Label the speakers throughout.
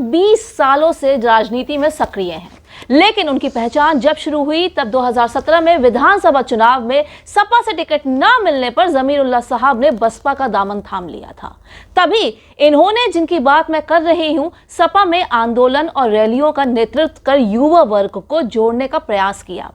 Speaker 1: 20 सालों से राजनीति में सक्रिय हैं, लेकिन उनकी पहचान जब शुरू हुई तब 2017 में विधानसभा चुनाव में सपा से टिकट न मिलने पर ज़मीरुल्लाह साहब ने बसपा का दामन थाम लिया था। तभी इन्होंने, जिनकी बात मैं कर रही हूं, सपा में आंदोलन और रैलियों का नेतृत्व कर युवा वर्ग को जोड़ने का प्रयास किया।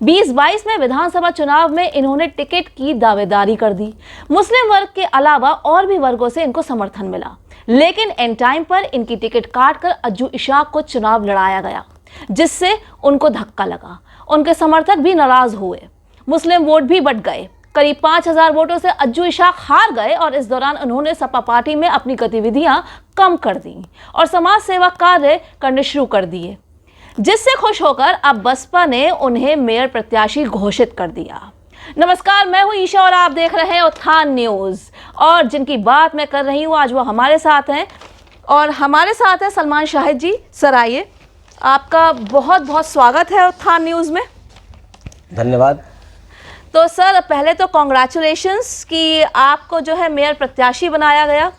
Speaker 1: 2022 में विधानसभा चुनाव में इन्होंने टिकट की दावेदारी कर दी। मुस्लिम वर्ग के अलावा और भी वर्गों से इनको समर्थन मिला, लेकिन एंड टाइम पर इनकी टिकट काटकर अज्जू इशाक को चुनाव लड़ाया गया, जिससे उनको धक्का लगा। उनके समर्थक भी नाराज हुए, मुस्लिम वोट भी बढ़ गए। करीब 5000 वोटों से अज्जू इशाक हार गए और इस दौरान उन्होंने सपा पार्टी में अपनी गतिविधियां कम कर दी और समाज सेवा कार्य करने शुरू कर दिए, जिससे खुश होकर अब बसपा ने उन्हें मेयर प्रत्याशी घोषित कर दिया। नमस्कार, मैं हूं ईशा और आप देख रहे हैं उत्थान न्यूज। और जिनकी बात मैं कर रही हूं आज वो हमारे साथ हैं, और हमारे साथ है सलमान शाहिद जी। सर आइए, आपका बहुत बहुत स्वागत है उत्थान न्यूज़ में।
Speaker 2: धन्यवाद।
Speaker 1: तो सर, पहले तो कॉन्ग्रेचुलेशंस कि आपको जो है मेयर प्रत्याशी बनाया गया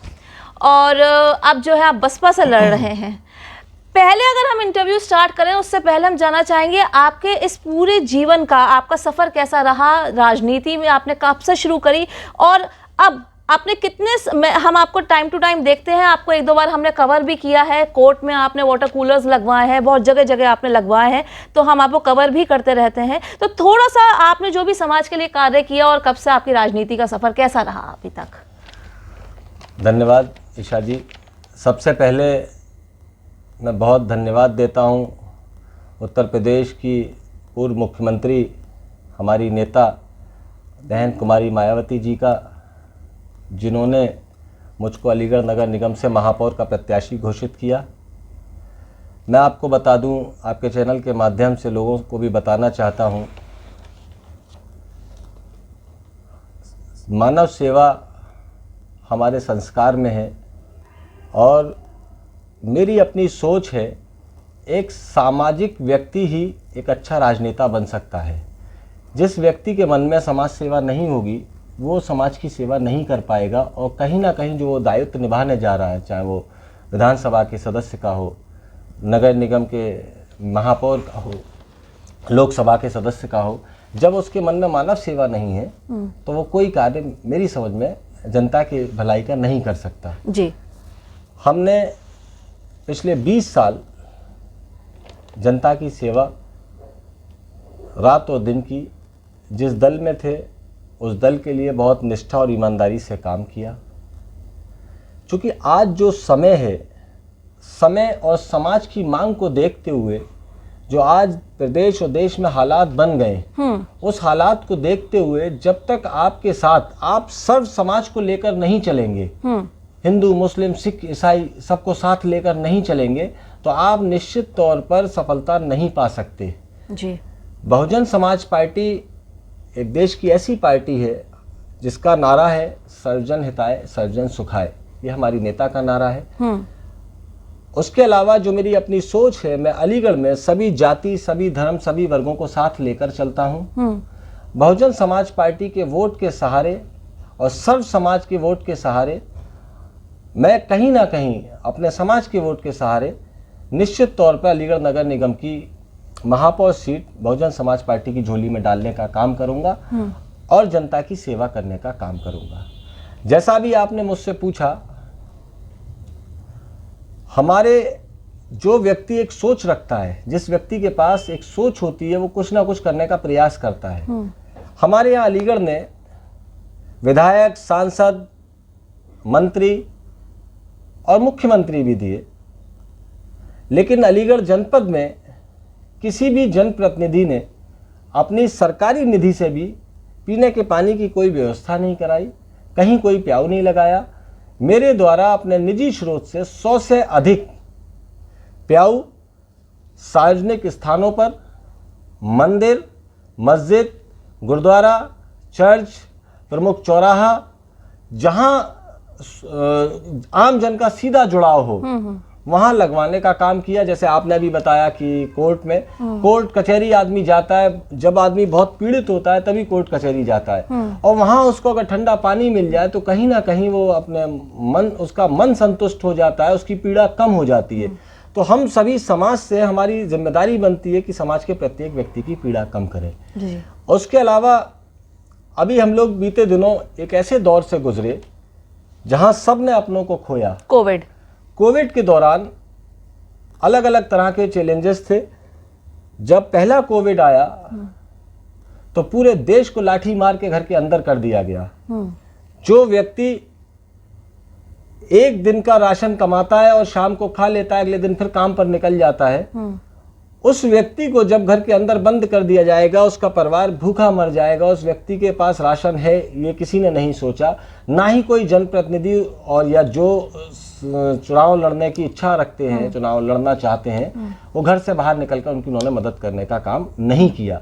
Speaker 1: और अब जो है आप बसपा से लड़ रहे हैं। पहले अगर हम इंटरव्यू स्टार्ट करें उससे पहले हम जानना चाहेंगे आपके इस पूरे जीवन का, आपका सफ़र कैसा रहा राजनीति में, आपने कब से शुरू करी और अब आपने कितने, हम आपको टाइम टू टाइम देखते हैं, आपको एक दो बार हमने कवर भी किया है, कोर्ट में आपने वाटर कूलर्स लगवाए हैं, बहुत जगह जगह आपने लगवाए हैं, तो हम आपको कवर भी करते रहते हैं। तो थोड़ा सा आपने जो भी समाज के लिए कार्य किया और कब से आपकी राजनीति का सफ़र कैसा रहा अभी तक?
Speaker 2: धन्यवाद ईशा जी। सबसे पहले मैं बहुत धन्यवाद देता हूं उत्तर प्रदेश की पूर्व मुख्यमंत्री हमारी नेता बहन कुमारी मायावती जी का, जिन्होंने मुझको अलीगढ़ नगर निगम से महापौर का प्रत्याशी घोषित किया। मैं आपको बता दूं, आपके चैनल के माध्यम से लोगों को भी बताना चाहता हूं, मानव सेवा हमारे संस्कार में है और मेरी अपनी सोच है, एक सामाजिक व्यक्ति ही एक अच्छा राजनेता बन सकता है। जिस व्यक्ति के मन में समाज सेवा नहीं होगी वो समाज की सेवा नहीं कर पाएगा और कहीं ना कहीं जो वो दायित्व निभाने जा रहा है, चाहे वो विधानसभा के सदस्य का हो, नगर निगम के महापौर का हो, लोकसभा के सदस्य का हो, जब उसके मन में मानव सेवा नहीं है तो वो कोई कार्य मेरी समझ में जनता की भलाई का नहीं कर सकता
Speaker 1: जी।
Speaker 2: हमने पिछले 20 साल जनता की सेवा रात और दिन की। जिस दल में थे उस दल के लिए बहुत निष्ठा और ईमानदारी से काम किया। क्योंकि आज जो समय है, समय और समाज की मांग को देखते हुए जो आज प्रदेश और देश में हालात बन गए, उस हालात को देखते हुए जब तक आपके साथ आप सर्व समाज को लेकर नहीं चलेंगे, हिंदू मुस्लिम सिख ईसाई सबको साथ लेकर नहीं चलेंगे, तो आप निश्चित तौर पर सफलता नहीं पा सकते
Speaker 1: जी।
Speaker 2: बहुजन समाज पार्टी एक देश की ऐसी पार्टी है जिसका नारा है सर्वजन हिताय सर्वजन सुखाय। ये हमारी नेता का नारा है। उसके अलावा जो मेरी अपनी सोच है, मैं अलीगढ़ में सभी जाति, सभी धर्म, सभी वर्गों को साथ लेकर चलता हूँ। बहुजन समाज पार्टी के वोट के सहारे और सर्व समाज के वोट के सहारे, मैं कहीं ना कहीं अपने समाज के वोट के सहारे निश्चित तौर पर अलीगढ़ नगर निगम की महापौर सीट बहुजन समाज पार्टी की झोली में डालने का काम करूंगा और जनता की सेवा करने का काम करूंगा। जैसा भी आपने मुझसे पूछा, हमारे जो व्यक्ति एक सोच रखता है, जिस व्यक्ति के पास एक सोच होती है, वो कुछ ना कुछ करने का प्रयास करता है। हमारे यहाँ अलीगढ़ ने विधायक, सांसद, मंत्री और मुख्यमंत्री भी दिए, लेकिन अलीगढ़ जनपद में किसी भी जनप्रतिनिधि ने अपनी सरकारी निधि से भी पीने के पानी की कोई व्यवस्था नहीं कराई, कहीं कोई प्याऊ नहीं लगाया। मेरे द्वारा अपने निजी स्रोत से 100 से अधिक प्याऊ सार्वजनिक स्थानों पर, मंदिर, मस्जिद, गुरुद्वारा, चर्च, प्रमुख चौराहा, जहां आम जन का सीधा जुड़ाव हो, वहां लगवाने का काम किया। जैसे आपने अभी बताया कि कोर्ट में, कोर्ट कचहरी आदमी जाता है, जब आदमी बहुत पीड़ित होता है तभी कोर्ट कचहरी जाता है, और वहां उसको अगर ठंडा पानी मिल जाए तो कहीं ना कहीं वो अपने मन, उसका मन संतुष्ट हो जाता है, उसकी पीड़ा कम हो जाती है। तो हम सभी समाज से हमारी जिम्मेदारी बनती है कि समाज के प्रत्येक व्यक्ति की पीड़ा कम करें।
Speaker 1: जी।
Speaker 2: और उसके अलावा अभी हम लोग बीते दिनों एक ऐसे दौर से गुजरे जहां सब ने अपनों को खोया। कोविड के दौरान अलग अलग तरह के चैलेंजेस थे। जब पहला कोविड आया तो पूरे देश को लाठी मार के घर के अंदर कर दिया गया। जो व्यक्ति एक दिन का राशन कमाता है और शाम को खा लेता है, अगले दिन फिर काम पर निकल जाता है, उस व्यक्ति को जब घर के अंदर बंद कर दिया जाएगा, उसका परिवार भूखा मर जाएगा। उस व्यक्ति के पास राशन है ये किसी ने नहीं सोचा, ना ही कोई जनप्रतिनिधि और या जो चुनाव लड़ने की इच्छा रखते हैं, चुनाव लड़ना चाहते हैं, वो घर से बाहर निकलकर उनकी उन्होंने मदद करने का काम नहीं किया।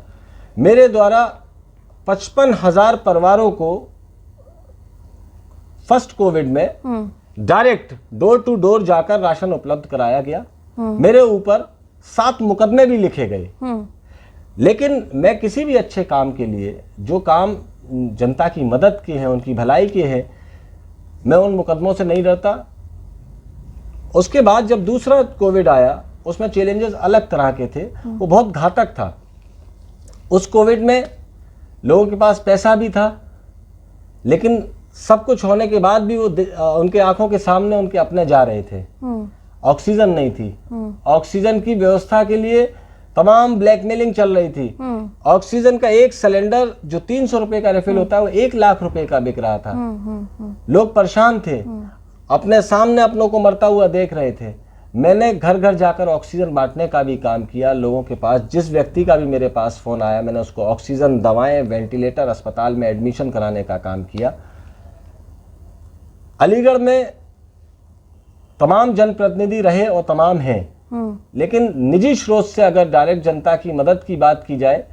Speaker 2: मेरे द्वारा 55,000 परिवारों को फर्स्ट कोविड में डायरेक्ट डोर टू डोर जाकर राशन उपलब्ध कराया गया। मेरे ऊपर 7 मुकदमे भी लिखे गए। लेकिन मैं किसी भी अच्छे काम के लिए, जो काम जनता की मदद के हैं, उनकी भलाई के हैं, मैं उन मुकदमों से नहीं डरता। उसके बाद जब दूसरा कोविड आया, उसमें चैलेंजेस अलग तरह के थे, वो बहुत घातक था। उस कोविड में लोगों के पास पैसा भी था, लेकिन सब कुछ होने के बाद भी वो उनके आंखों के सामने उनके अपने जा रहे थे। ऑक्सीजन नहीं थी। ऑक्सीजन की व्यवस्था के लिए तमाम ब्लैकमेलिंग चल रही थी। ऑक्सीजन का एक सिलेंडर जो 300 रुपए का रिफिल होता है, वो 1 लाख रुपए का बिक रहा था। लोग परेशान थे, अपने सामने अपनों को मरता हुआ देख रहे थे। मैंने घर घर जाकर ऑक्सीजन बांटने का भी काम किया। लोगों के पास, जिस व्यक्ति का भी मेरे पास फोन आया, मैंने उसको ऑक्सीजन, दवाएं, वेंटिलेटर, अस्पताल में एडमिशन कराने का काम किया। अलीगढ़ में तमाम जनप्रतिनिधि रहे और तमाम हैं, लेकिन निजी स्रोत से अगर डायरेक्ट जनता की मदद की बात की जाए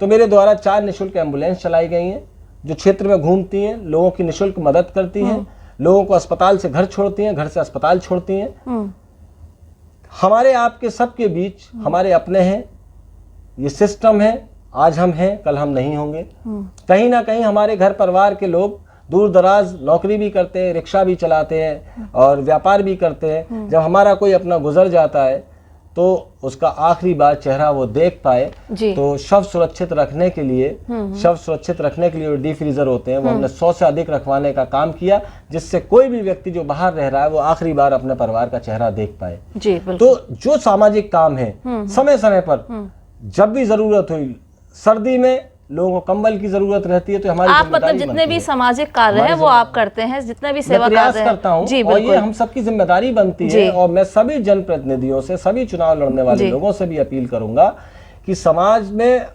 Speaker 2: तो मेरे द्वारा 4 निःशुल्क एम्बुलेंस चलाई गई हैं, जो क्षेत्र में घूमती हैं, लोगों की निःशुल्क मदद करती हैं, लोगों को अस्पताल से घर छोड़ती हैं, घर से अस्पताल छोड़ती हैं। हमारे आपके सबके बीच हमारे अपने हैं, ये सिस्टम है। आज हम हैं, कल हम नहीं होंगे। कहीं ना कहीं हमारे घर परिवार के लोग दूर दराज नौकरी भी करते हैं, रिक्शा भी चलाते हैं और व्यापार भी करते हैं। जब हमारा कोई अपना गुजर जाता है तो उसका आखिरी बार चेहरा वो देख पाए, तो शव सुरक्षित रखने के लिए जो डी फ्रीजर होते हैं, वो हमने 100 से अधिक रखवाने का काम किया, जिससे कोई भी व्यक्ति जो बाहर रह रहा है वो आखिरी बार अपने परिवार का चेहरा देख पाए। तो जो सामाजिक काम है, समय समय पर जब भी जरूरत हुई, सर्दी में लोगों को कंबल की जरूरत रहती है, तो हमारी
Speaker 1: आप मतलब जितने भी सामाजिक कार्य हैं वो आप करते हैं, जितने भी सेवा कार्य
Speaker 2: करता हूं, और ये हम सबकी जिम्मेदारी बनती है। और मैं सभी जनप्रतिनिधियों से, सभी चुनाव लड़ने वाले लोगों से भी अपील करूंगा कि समाज में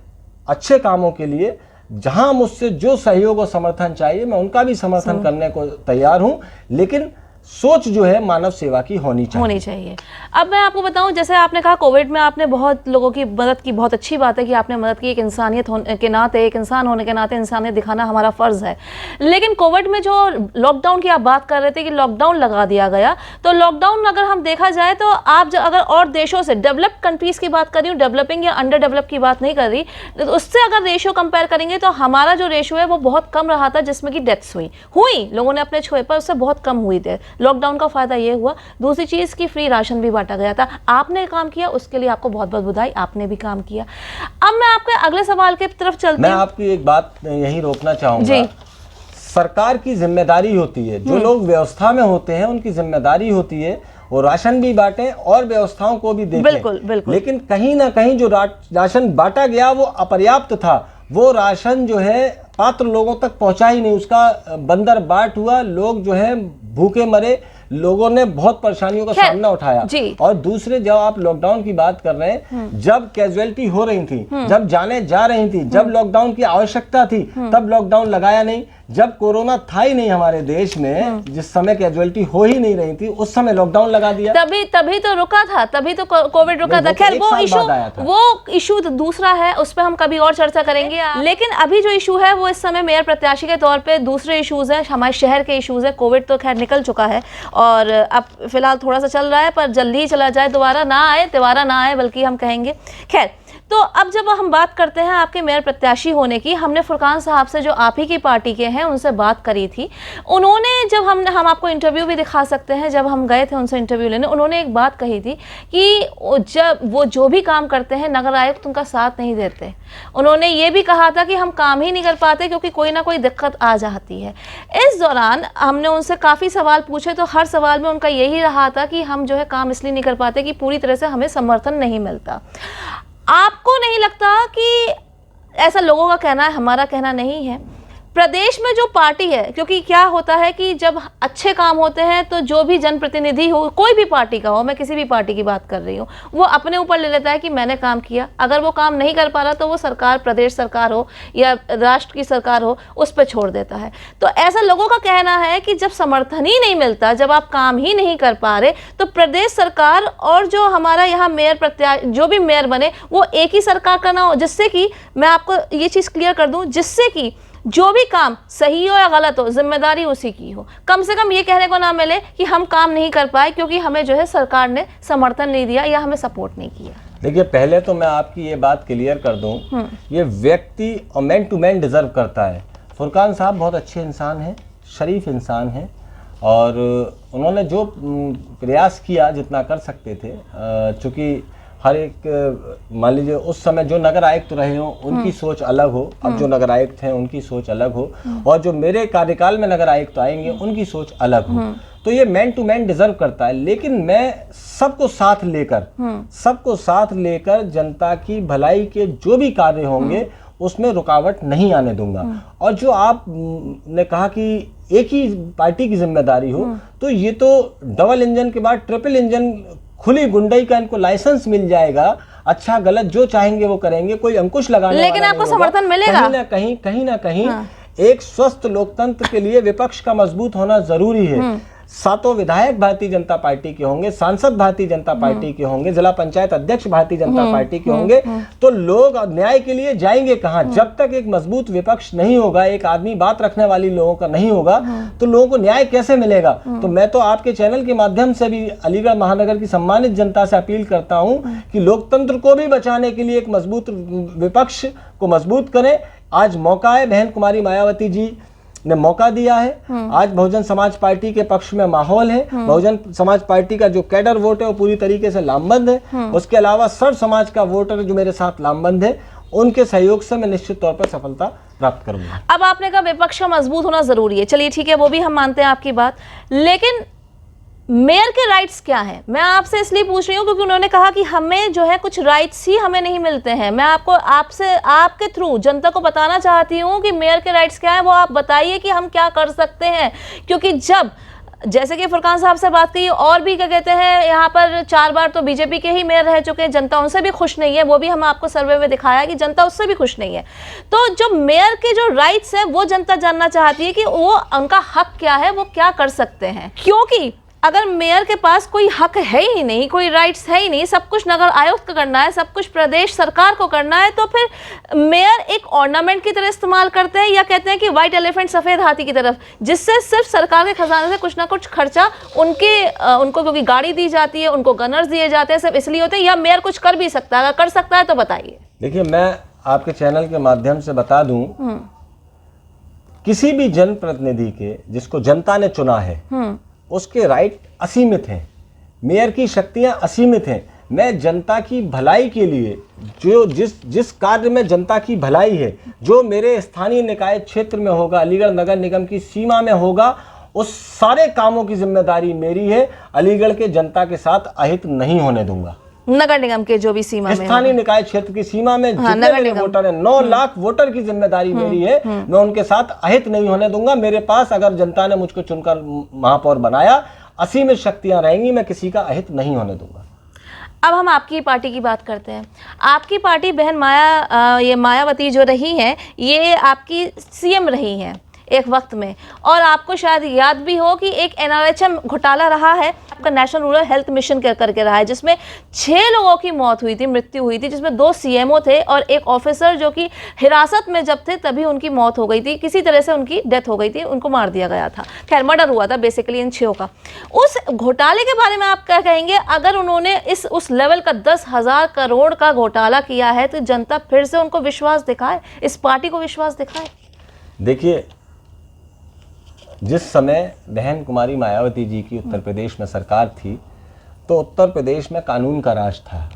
Speaker 2: अच्छे कामों के लिए जहां मुझसे जो सहयोग और समर्थन चाहिए, मैं उनका भी समर्थन करने को तैयार हूं, लेकिन सोच जो है मानव सेवा की होनी चाहिए।
Speaker 1: अब मैं आपको बताऊं, जैसे आपने कहा कोविड में आपने बहुत लोगों की मदद की, बहुत अच्छी बात है कि आपने मदद की। एक इंसानियत के नाते, एक इंसान होने के नाते इंसानियत दिखाना हमारा फर्ज है। लेकिन कोविड में जो लॉकडाउन की आप बात कर रहे थे कि लॉकडाउन लगा दिया गया, तो लॉकडाउन अगर हम देखा जाए तो आप अगर और देशों से, डेवलप्ड कंट्रीज की बात कर रही हूँ, डेवलपिंग या अंडर डेवलप की बात नहीं कर रही, तो उससे अगर रेशियो कंपेयर करेंगे तो हमारा जो रेशियो है वो बहुत कम रहा था, जिसमें कि डेथ्स हुई लोगों ने अपने छुए पर, उससे बहुत कम हुई थी। लॉकडाउन का फायदा ये हुआ। दूसरी चीज की फ्री राशन भी बांटा गया था। आपने काम किया, उसके लिए आपको बहुत बहुत बधाई, आपने भी काम किया। अब मैं आपके अगले सवाल की तरफ चलती हूं।
Speaker 2: मैं आपकी एक बात यहीं रोकना चाहूंगा। सरकार की जिम्मेदारी होती है, जो लोग व्यवस्था में होते हैं उनकी जिम्मेदारी होती है वो राशन भी बांटे और व्यवस्थाओं को भी देखें।
Speaker 1: बिल्कुल।
Speaker 2: लेकिन कहीं ना कहीं जो राशन बांटा गया वो अपर्याप्त था। वो राशन जो है पात्र लोगों तक पहुंचा ही नहीं, उसका बंदर बाट हुआ, लोग जो है भूखे मरे, लोगों ने बहुत परेशानियों का सामना उठाया। और दूसरे, जब आप लॉकडाउन की बात कर रहे हैं, जब कैजुअलिटी हो रही थी, जब जाने जा रही थी, जब लॉकडाउन की आवश्यकता थी, तब लॉकडाउन लगाया नहीं। जब कोरोना था ही नहीं हमारे देश में, जिस समय कैजुअलिटी हो ही नहीं रही थी, उस समय लॉकडाउन लगा दिया।
Speaker 1: तभी तो रुका था, तभी तो कोविड रुका था। खैर वो इशू दूसरा है, उस पर हम कभी और चर्चा करेंगे। लेकिन अभी जो इशू है वो इस समय मेयर प्रत्याशी के तौर पे दूसरे इश्यूज हैं, हमारे शहर के इश्यूज है। कोविड तो खैर निकल चुका है और अब फिलहाल थोड़ा सा चल रहा है, पर जल्दी ही चला जाए, दोबारा ना आए, तिवारा ना आए बल्कि हम कहेंगे। खैर, तो अब जब हम बात करते हैं आपके मेयर प्रत्याशी होने की, हमने फुरकान साहब से जो आप ही की पार्टी के हैं उनसे बात करी थी। उन्होंने जब हम आपको इंटरव्यू भी दिखा सकते हैं, जब हम गए थे उनसे इंटरव्यू लेने, उन्होंने एक बात कही थी कि जब वो जो भी काम करते हैं नगर आयुक्त उनका साथ नहीं देते। उन्होंने ये भी कहा था कि हम काम ही नहीं कर पाते क्योंकि कोई ना कोई दिक्कत आ जाती है। इस दौरान हमने उनसे काफ़ी सवाल पूछे तो हर सवाल में उनका यही रहा था कि हम जो है काम इसलिए नहीं कर पाते कि पूरी तरह से हमें समर्थन नहीं मिलता। आपको नहीं लगता कि ऐसा लोगों का कहना है, हमारा कहना नहीं है? प्रदेश में जो पार्टी है, क्योंकि क्या होता है कि जब अच्छे काम होते हैं तो जो भी जनप्रतिनिधि हो, कोई भी पार्टी का हो, मैं किसी भी पार्टी की बात कर रही हूँ, वो अपने ऊपर ले लेता है कि मैंने काम किया। अगर वो काम नहीं कर पा रहा तो वो सरकार, प्रदेश सरकार हो या राष्ट्र की सरकार हो, उस पर छोड़ देता है। तो ऐसा लोगों का कहना है कि जब समर्थन ही नहीं मिलता, जब आप काम ही नहीं कर पा रहे, तो प्रदेश सरकार और जो हमारा यहाँ मेयर जो भी मेयर बने वो एक ही सरकार का ना हो, जिससे कि मैं आपको ये चीज़ क्लियर कर दूँ, जिससे कि जो भी काम सही हो या गलत हो जिम्मेदारी उसी की हो। कम से कम ये कहने को ना मिले कि हम काम नहीं कर पाए क्योंकि हमें जो है सरकार ने समर्थन नहीं दिया या हमें सपोर्ट नहीं किया।
Speaker 2: देखिए, पहले तो मैं आपकी ये बात क्लियर कर दूं, ये व्यक्ति और मैन टू मैन डिजर्व करता है। फुरकान साहब बहुत अच्छे इंसान हैं, शरीफ इंसान हैं, और उन्होंने जो प्रयास किया जितना कर सकते थे, चूँकि हर एक, मान लीजिए उस समय जो नगर आयुक्त रहे हो उनकी सोच अलग हो, अब जो नगर आयुक्त हैं उनकी सोच अलग हो, और जो मेरे कार्यकाल में नगर आयुक्त आएंगे उनकी सोच अलग हो। तो ये मैन टू मैन डिजर्व करता है। लेकिन मैं सबको साथ लेकर जनता की भलाई के जो भी कार्य होंगे उसमें रुकावट नहीं आने दूंगा। और जो आप ने कहा कि एक ही पार्टी की जिम्मेदारी हो, तो ये तो डबल इंजन के बाद ट्रिपल इंजन, खुली गुंडई का इनको लाइसेंस मिल जाएगा। अच्छा गलत जो चाहेंगे वो करेंगे, कोई अंकुश लगाने
Speaker 1: लेकिन आपको समर्थन मिलेगा
Speaker 2: कहीं ना कहीं। एक स्वस्थ लोकतंत्र के लिए विपक्ष का मजबूत होना जरूरी है। सातों विधायक भारतीय जनता पार्टी के होंगे, सांसद भारतीय जनता पार्टी के होंगे, जिला पंचायत अध्यक्ष भारतीय जनता पार्टी के होंगे, तो लोग न्याय के लिए जाएंगे कहां? जब तक एक मजबूत विपक्ष नहीं होगा, एक आदमी बात रखने वाली लोगों का नहीं होगा, तो लोगों को न्याय कैसे मिलेगा? तो मैं तो आपके चैनल के माध्यम से भी अलीगढ़ महानगर की सम्मानित जनता से अपील करता हूं कि लोकतंत्र को भी बचाने के लिए एक मजबूत विपक्ष को मजबूत करें। आज मौका है, बहन कुमारी मायावती जी ने मौका दिया है। आज बहुजन समाज पार्टी के पक्ष में माहौल है। बहुजन समाज पार्टी का जो कैडर वोट है वो पूरी तरीके से लामबंद है। उसके अलावा सर्व समाज का वोटर जो मेरे साथ लामबंद है, उनके सहयोग से मैं निश्चित तौर पर सफलता प्राप्त करूंगा।
Speaker 1: अब आपने कहा विपक्ष का मजबूत होना जरूरी है, चलिए ठीक है, वो भी हम मानते हैं आपकी बात, लेकिन मेयर के राइट्स क्या हैं? मैं आपसे इसलिए पूछ रही हूँ क्योंकि उन्होंने कहा कि हमें जो है कुछ राइट्स ही हमें नहीं मिलते हैं। मैं आपसे आपके थ्रू जनता को बताना चाहती हूँ कि मेयर के राइट्स क्या हैं, वो आप बताइए कि हम क्या कर सकते हैं। क्योंकि जब, जैसे कि फुरकान साहब से बात की, और भी क्या कहते हैं, यहाँ पर 4 बार तो बीजेपी के ही मेयर रह चुके हैं, जनता उनसे भी खुश नहीं है। वो भी हम आपको सर्वे में दिखाया कि जनता उससे भी खुश नहीं है। तो जो मेयर के जो राइट्स हैं वो जनता जानना चाहती है कि वो उनका हक क्या है, वो क्या कर सकते हैं। क्योंकि अगर मेयर के पास कोई हक है ही नहीं, कोई राइट्स है ही नहीं, सब कुछ नगर आयुक्त को करना है, सब कुछ प्रदेश सरकार को करना है, तो फिर मेयर एक ऑर्नामेंट की तरह इस्तेमाल करते हैं, या कहते हैं कि व्हाइट एलिफेंट सफ़ेद हाथी की तरफ, जिससे सिर्फ सरकार के खजाने से कुछ ना कुछ खर्चा उनको क्योंकि गाड़ी दी जाती है, उनको गनर्स दिए जाते हैं, सिर्फ इसलिए होते हैं। या मेयर कुछ कर भी सकता है? अगर कर सकता है तो बताइए।
Speaker 2: देखिए, मैं आपके चैनल के माध्यम से बता दूं, किसी भी जनप्रतिनिधि के जिसको जनता ने चुना है उसके राइट असीमित हैं, मेयर की शक्तियां असीमित हैं। मैं जनता की भलाई के लिए जो जिस कार्य में जनता की भलाई है, जो मेरे स्थानीय निकाय क्षेत्र में होगा, अलीगढ़ नगर निगम की सीमा में होगा, उस सारे कामों की जिम्मेदारी मेरी है। अलीगढ़ के जनता के साथ अहित नहीं होने दूंगा।
Speaker 1: नगर निगम के जो भी सीमा में,
Speaker 2: स्थानीय निकाय क्षेत्र की सीमा में जितने मेरे वोटर हैं, 9 लाख वोटर की जिम्मेदारी मेरी है। मैं उनके साथ अहित नहीं होने दूंगा। मेरे पास अगर जनता ने मुझको चुनकर महापौर बनाया, असीमित शक्तियां रहेंगी, मैं किसी का अहित नहीं होने दूंगा।
Speaker 1: अब हम आपकी पार्टी की बात करते हैं। आपकी पार्टी बहन मायावती जो रही हैं, ये आपकी सीएम रही हैं एक वक्त में, और आपको शायद याद भी हो कि एक NRHM घोटाला रहा है। आपका नेशनल रूरल हेल्थ मिशन करके रहा है, जिसमें 6 लोगों की मृत्यु हुई थी, जिसमें 2 सीएमओ थे और एक ऑफिसर जो कि हिरासत में जब थे तभी उनकी मौत हो गई थी, किसी तरह से उनकी डेथ हो गई थी, उनको मार दिया गया था। खैर, मर्डर हुआ था बेसिकली इन 6 का। उस घोटाले के बारे में आप क्या कहेंगे? अगर उन्होंने उस लेवल का 10,000 करोड़ का घोटाला किया है तो जनता फिर से उनको विश्वास दिखाए, इस पार्टी को विश्वास दिखाए?
Speaker 2: देखिए, जिस समय बहन कुमारी मायावती जी की उत्तर प्रदेश में सरकार थी तो उत्तर प्रदेश में कानून का राज था।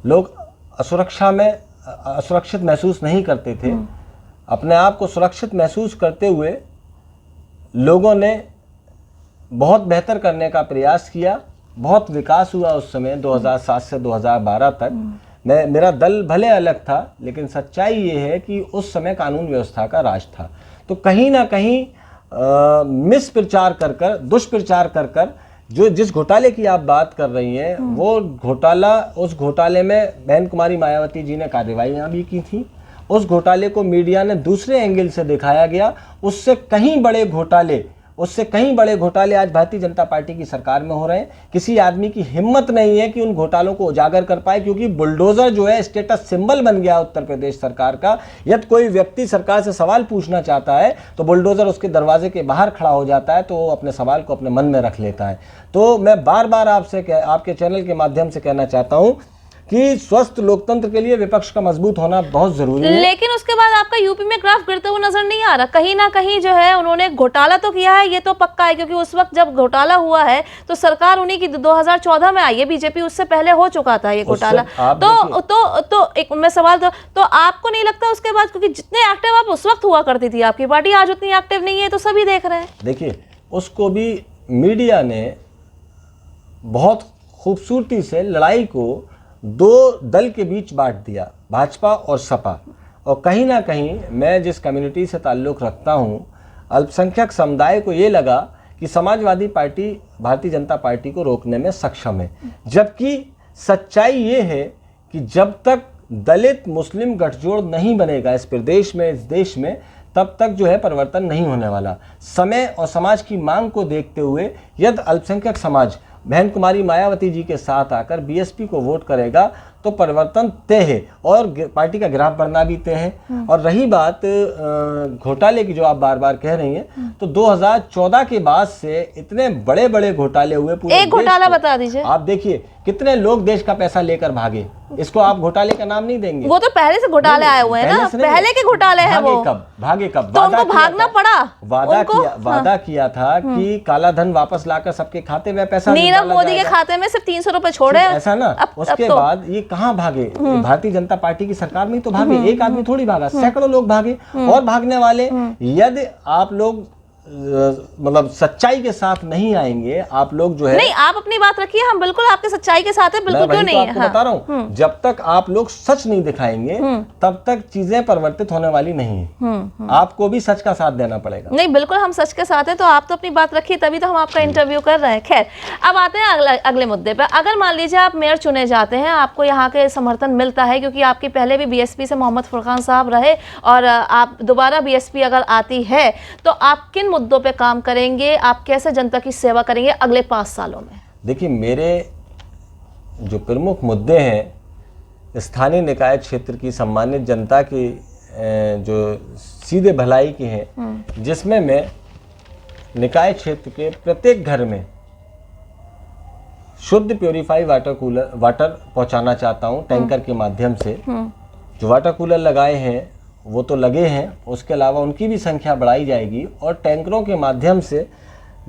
Speaker 2: लोग असुरक्षित महसूस नहीं करते थे। अपने आप को सुरक्षित महसूस करते हुए लोगों ने बहुत बेहतर करने का प्रयास किया। बहुत विकास हुआ उस समय 2007 से 2012 तक। मेरा दल भले अलग था, लेकिन सच्चाई ये है कि उस समय कानून व्यवस्था का राज था। तो कहीं ना कहीं मिसप्रचार कर दुष्प्रचार कर जिस घोटाले की आप बात कर रही हैं, वो घोटाला, उस घोटाले में बहन कुमारी मायावती जी ने कार्रवाइयाँ भी की थी। उस घोटाले को मीडिया ने दूसरे एंगल से दिखाया गया। उससे कहीं बड़े घोटाले आज भारतीय जनता पार्टी की सरकार में हो रहे हैं। किसी आदमी की हिम्मत नहीं है कि उन घोटालों को उजागर कर पाए, क्योंकि बुलडोजर जो है स्टेटस सिंबल बन गया उत्तर प्रदेश सरकार का। यदि कोई व्यक्ति सरकार से सवाल पूछना चाहता है तो बुलडोजर उसके दरवाजे के बाहर खड़ा हो जाता है, तो वो अपने सवाल को अपने मन में रख लेता है। तो मैं बार बार आपके चैनल के माध्यम से कहना चाहता हूँ कि स्वस्थ लोकतंत्र के लिए विपक्ष का मजबूत होना बहुत जरूरी है।
Speaker 1: लेकिन उसके बाद आपका यूपी में ग्राफ गिरते हुए नजर नहीं आ रहा। कहीं ना कहीं जो है उन्होंने घोटाला तो किया है, ये तो पक्का है, क्योंकि उस वक्त जब घोटाला हुआ है तो सरकार उन्हीं की 2014 में आई है। बीजेपी उससे पहले हो चुका था ये घोटाला। तो एक मैं सवाल तो आपको नहीं लगता उसके बाद, क्योंकि जितने एक्टिव आप उस वक्त हुआ करती थी आपकी पार्टी, आज उतनी एक्टिव नहीं है, तो सभी देख रहे हैं।
Speaker 2: देखिए, उसको भी मीडिया ने बहुत खूबसूरती से लड़ाई को 2 दल के बीच बांट दिया, भाजपा और सपा। और कहीं ना कहीं मैं जिस कम्युनिटी से ताल्लुक़ रखता हूँ, अल्पसंख्यक समुदाय को ये लगा कि समाजवादी पार्टी भारतीय जनता पार्टी को रोकने में सक्षम है। जबकि सच्चाई ये है कि जब तक दलित मुस्लिम गठजोड़ नहीं बनेगा इस प्रदेश में, इस देश में, तब तक जो है परिवर्तन नहीं होने वाला। समय और समाज की मांग को देखते हुए यदि अल्पसंख्यक समाज बहन कुमारी मायावती जी के साथ आकर बीएसपी को वोट करेगा तो परिवर्तन तय है और पार्टी का ग्राफ बढ़ना भी तय है। और रही बात घोटाले की जो आप बार बार कह रही हैं, तो 2014 के बाद से इतने बड़े बड़े घोटाले हुए पूरे
Speaker 1: एक घोटाला बता दीजिए।
Speaker 2: आप देखिए कितने लोग देश का पैसा लेकर भागे, इसको आप घोटाले का नाम नहीं देंगे।
Speaker 1: वो तो पहले से घोटाले आए हुए हैं ना, पहले के घोटाले हैं वो।
Speaker 2: भागे कब?
Speaker 1: तो उनको भागना पड़ा।
Speaker 2: वादा किया था कि काला धन वापस लाकर सबके खाते में पैसा
Speaker 1: नीरव मोदी के खाते में सिर्फ 300 रुपए छोड़े,
Speaker 2: ऐसा ना। उसके बाद ये कहाँ भागे? भारतीय जनता पार्टी की सरकार में तो भागे। एक आदमी थोड़ी भागा, सैकड़ों लोग भागे। और भागने वाले, यदि आप लोग मतलब सच्चाई के साथ नहीं आएंगे, आप लोग जो है
Speaker 1: नहीं, आप अपनी बात रखिए, हम बिल्कुल आपके सच्चाई के साथ हैं, बिल्कुल क्यों नहीं है।
Speaker 2: बता रहा हूँ, जब तक आप लोग सच नहीं दिखाएंगे तब तक चीजें परिवर्तित होने वाली नहीं है। आपको भी सच का साथ देना पड़ेगा।
Speaker 1: नहीं, बिल्कुल हम सच के साथ हैं, तो आप तो अपनी बात रखिए, तभी तो हम आपका इंटरव्यू कर रहे हैं। खैर, अब आते हैं अगले मुद्दे पर। अगर मान लीजिए आप मेयर चुने जाते हैं, आपको यहाँ के समर्थन मिलता है, क्योंकि आपके पहले भी बीएसपी से मोहम्मद फुरकान साहब रहे, और आप दोबारा बीएसपी अगर आती है तो आप किन मुद्दों पे काम करेंगे? आप कैसे जनता की सेवा करेंगे अगले 5 सालों में?
Speaker 2: देखिए, मेरे जो प्रमुख मुद्दे हैं स्थानीय निकाय क्षेत्र की सम्मानित जनता की जो सीधे भलाई के हैं, जिसमें मैं निकाय क्षेत्र के प्रत्येक घर में शुद्ध प्योरीफाई वाटर पहुंचाना चाहता हूं टैंकर के माध्यम से। जो वाटर कूलर लगाए हैं वो तो लगे हैं, उसके अलावा उनकी भी संख्या बढ़ाई जाएगी और टैंकरों के माध्यम से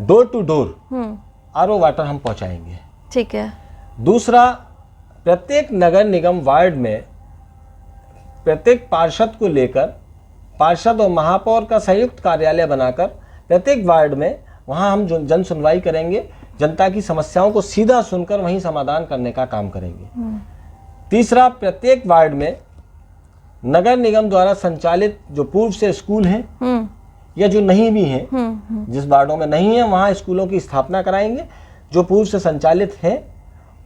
Speaker 2: door to door RO water हम पहुंचाएंगे।
Speaker 1: ठीक है।
Speaker 2: दूसरा, प्रत्येक नगर निगम वार्ड में प्रत्येक पार्षद को लेकर, पार्षद और महापौर का संयुक्त कार्यालय बनाकर प्रत्येक वार्ड में वहां हम जन सुनवाई करेंगे। जनता की समस्याओं को सीधा सुनकर वहीं समाधान करने का काम करेंगे। तीसरा, प्रत्येक वार्ड में नगर निगम द्वारा संचालित जो पूर्व से स्कूल हैं या जो नहीं भी हैं, जिस वार्डों में नहीं है वहां स्कूलों की स्थापना कराएंगे। जो पूर्व से संचालित हैं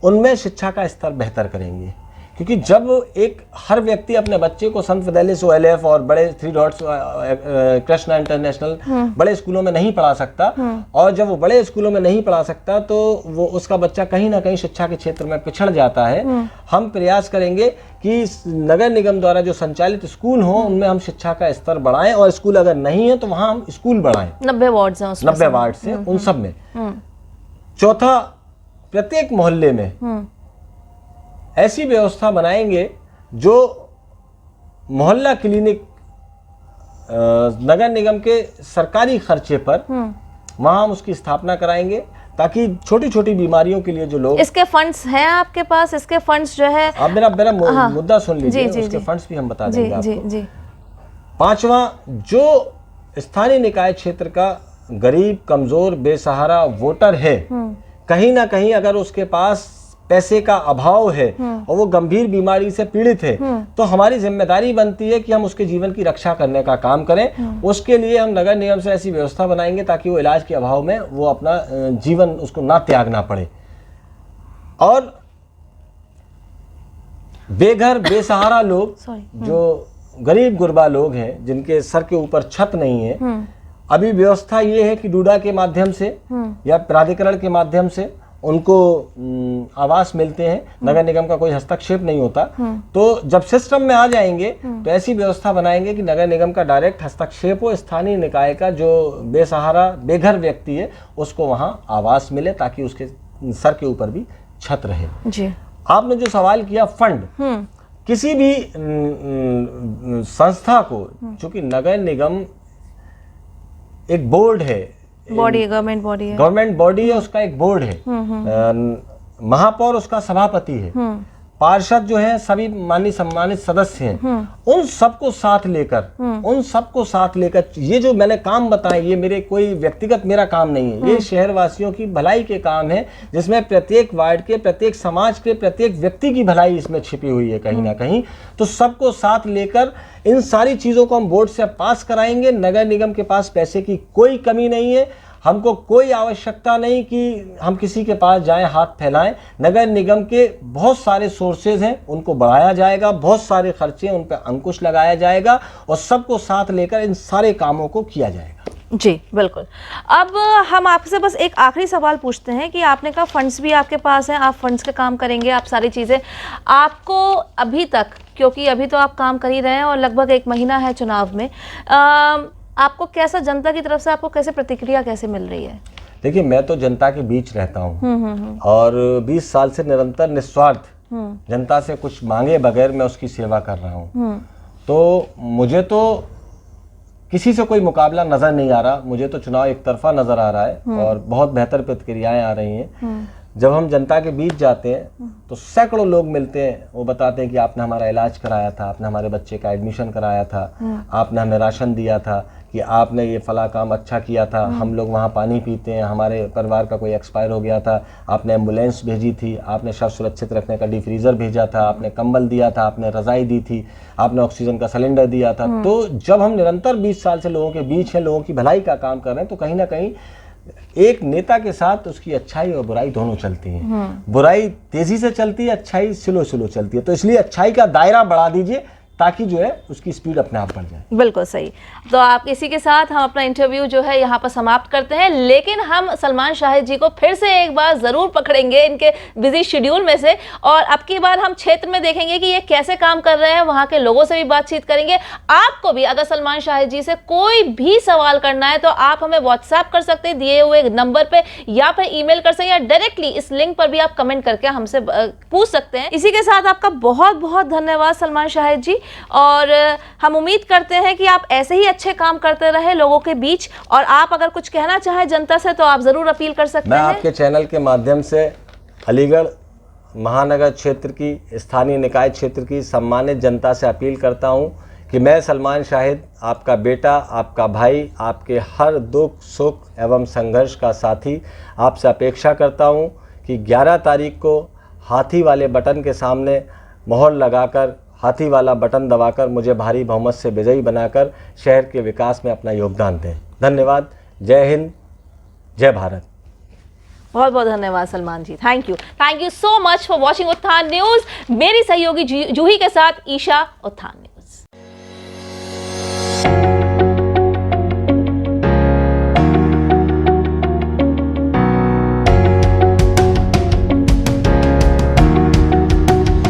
Speaker 2: उनमें शिक्षा का स्तर बेहतर करेंगे, क्योंकि जब एक हर व्यक्ति अपने बच्चे को संत विद्यालय OLF और बड़े 3 डॉट्स कृष्णा इंटरनेशनल बड़े स्कूलों में नहीं पढ़ा सकता, और जब वो बड़े स्कूलों में नहीं पढ़ा सकता तो वो उसका बच्चा कहीं ना कहीं शिक्षा के क्षेत्र में पिछड़ जाता है। हम प्रयास करेंगे कि नगर निगम द्वारा जो संचालित स्कूल हो उनमें हम शिक्षा का स्तर बढ़ाएं, और स्कूल अगर नहीं है तो वहां हम स्कूल बढ़ाएं।
Speaker 1: 90 वार्ड हैं उसमें
Speaker 2: 90 वार्ड से उन सब में। चौथा, प्रत्येक मोहल्ले में ऐसी व्यवस्था बनाएंगे जो मोहल्ला क्लिनिक नगर निगम के सरकारी खर्चे पर वहां हम उसकी स्थापना कराएंगे, ताकि छोटी छोटी बीमारियों के लिए जो लोग।
Speaker 1: इसके फंड्स हैं आपके पास? इसके फंड्स जो है,
Speaker 2: आप मेरा मुद्दा सुन लीजिए, उसके फंड्स भी हम बता देंगे आपको। पांचवा, जो स्थानीय निकाय क्षेत्र का गरीब, कमजोर, बेसहारा वोटर है, कहीं ना कहीं अगर उसके पास पैसे का अभाव है और वो गंभीर बीमारी से पीड़ित है, तो हमारी जिम्मेदारी बनती है कि हम उसके जीवन की रक्षा करने का काम करें। उसके लिए हम नगर निगम से ऐसी व्यवस्था बनाएंगे ताकि वो इलाज के अभाव में वो अपना जीवन उसको ना त्यागना पड़े। और बेघर बेसहारा लोग, जो गरीब गुरबा लोग हैं, जिनके सर के ऊपर छत नहीं है, अभी व्यवस्था ये है कि डूडा के माध्यम से या प्राधिकरण के माध्यम से उनको आवास मिलते हैं, नगर निगम का कोई हस्तक्षेप नहीं होता। तो जब सिस्टम में आ जाएंगे तो ऐसी व्यवस्था बनाएंगे कि नगर निगम का डायरेक्ट हस्तक्षेप हो, स्थानीय निकाय का जो बेसहारा बेघर व्यक्ति है उसको वहां आवास मिले, ताकि उसके सर के ऊपर भी छत रहे। जी। आपने जो सवाल किया फंड, किसी भी संस्था को, चूंकि नगर निगम एक बोर्ड है,
Speaker 1: गवर्नमेंट
Speaker 2: बॉडी है, उसका एक बोर्ड है, महापौर उसका सभापति है, पार्षद जो है सभी माननीय सम्मानित सदस्य हैं, उन सबको साथ लेकर ये जो मैंने काम बताए, ये मेरे कोई व्यक्तिगत मेरा काम नहीं है, ये शहरवासियों की भलाई के काम है, जिसमें प्रत्येक वार्ड के, प्रत्येक समाज के, प्रत्येक व्यक्ति की भलाई इसमें छिपी हुई है कहीं ना कहीं। तो सबको साथ लेकर इन सारी चीजों को हम बोर्ड से पास कराएंगे। नगर निगम के पास पैसे की कोई कमी नहीं है, हमको कोई आवश्यकता नहीं कि हम किसी के पास जाएं, हाथ फैलाएं। नगर निगम के बहुत सारे सोर्सेज हैं, उनको बढ़ाया जाएगा, बहुत सारे खर्चे उन पर अंकुश लगाया जाएगा, और सबको साथ लेकर इन सारे कामों को किया जाएगा।
Speaker 1: जी बिल्कुल। अब हम आपसे बस एक आखिरी सवाल पूछते हैं कि आपने कहा फंड्स भी आपके पास हैं, आप फंड्स के काम करेंगे, आप सारी चीज़ें, आपको अभी तक, क्योंकि अभी तो आप काम कर ही रहे हैं और लगभग 1 महीना है चुनाव में, आपको कैसा, जनता की तरफ से आपको कैसे प्रतिक्रिया कैसे मिल रही है?
Speaker 2: देखिए, मैं तो जनता के बीच रहता हूँ और 20 साल से निरंतर निस्वार्थ जनता से कुछ मांगे बगैर मैं उसकी सेवा कर रहा हूँ। तो मुझे तो किसी से कोई मुकाबला नजर नहीं आ रहा, मुझे तो चुनाव एक तरफा नजर आ रहा है और बहुत बेहतर प्रतिक्रियाएं आ रही हैं। जब हम जनता के बीच जाते हैं तो सैकड़ों लोग मिलते हैं, वो बताते हैं कि आपने हमारा इलाज कराया था, आपने हमारे बच्चे का एडमिशन कराया था, आपने हमें राशन दिया था, कि आपने ये फला काम अच्छा किया था, हम लोग वहाँ पानी पीते हैं, हमारे परिवार का कोई एक्सपायर हो गया था, आपने एम्बुलेंस भेजी थी, आपने शव सुरक्षित रखने का डिफ्रीज़र भेजा था, आपने कंबल दिया था, आपने रज़ाई दी थी, आपने ऑक्सीजन का सिलेंडर दिया था। तो जब हम निरंतर 20 साल से लोगों के बीच हैं, लोगों की भलाई का काम कर रहे हैं, तो कहीं ना कहीं एक नेता के साथ उसकी अच्छाई और बुराई दोनों चलती हैं। बुराई तेजी से चलती है, अच्छाई स्लो स्लो चलती है। तो इसलिए अच्छाई का दायरा बढ़ा दीजिए ताकि जो है उसकी स्पीड अपने आप बढ़ जाए।
Speaker 1: बिल्कुल सही। तो आप इसी के साथ हम अपना इंटरव्यू जो है यहाँ पर समाप्त करते हैं, लेकिन हम सलमान शाहिद जी को फिर से एक बार ज़रूर पकड़ेंगे इनके बिजी शेड्यूल में से, और अब की बार हम क्षेत्र में देखेंगे कि ये कैसे काम कर रहे हैं, वहाँ के लोगों से भी बातचीत करेंगे। आपको भी अगर सलमान शाहिद जी से कोई भी सवाल करना है तो आप हमें व्हाट्सएप कर सकते हैं दिए हुए नंबर पर, या फिर ईमेल कर सकते हैं, या डायरेक्टली इस लिंक पर भी आप कमेंट करके हमसे पूछ सकते हैं। इसी के साथ आपका बहुत बहुत धन्यवाद सलमान शाहिद जी, और हम उम्मीद करते हैं कि आप ऐसे ही अच्छे काम करते रहे लोगों के बीच। और आप अगर कुछ कहना चाहें जनता से तो आप जरूर अपील कर सकते हैं।
Speaker 2: मैं आपके चैनल के माध्यम से अलीगढ़ महानगर क्षेत्र की, स्थानीय निकाय क्षेत्र की सम्मानित जनता से अपील करता हूं कि मैं सलमान शाहिद, आपका बेटा, आपका भाई, आपके हर दुख सुख एवं संघर्ष का साथी, आपसे अपेक्षा करता हूं कि 11 तारीख को हाथी वाले बटन के सामने मोहर लगाकर, हाथी वाला बटन दबाकर मुझे भारी बहुमत से विजयी बनाकर शहर के विकास में अपना योगदान दें। धन्यवाद। जय हिंद, जय भारत।
Speaker 1: बहुत बहुत धन्यवाद Salman ji, thank you so much for watching Utthan news. मेरी सहयोगी जूही के साथ ईशा उत्थान।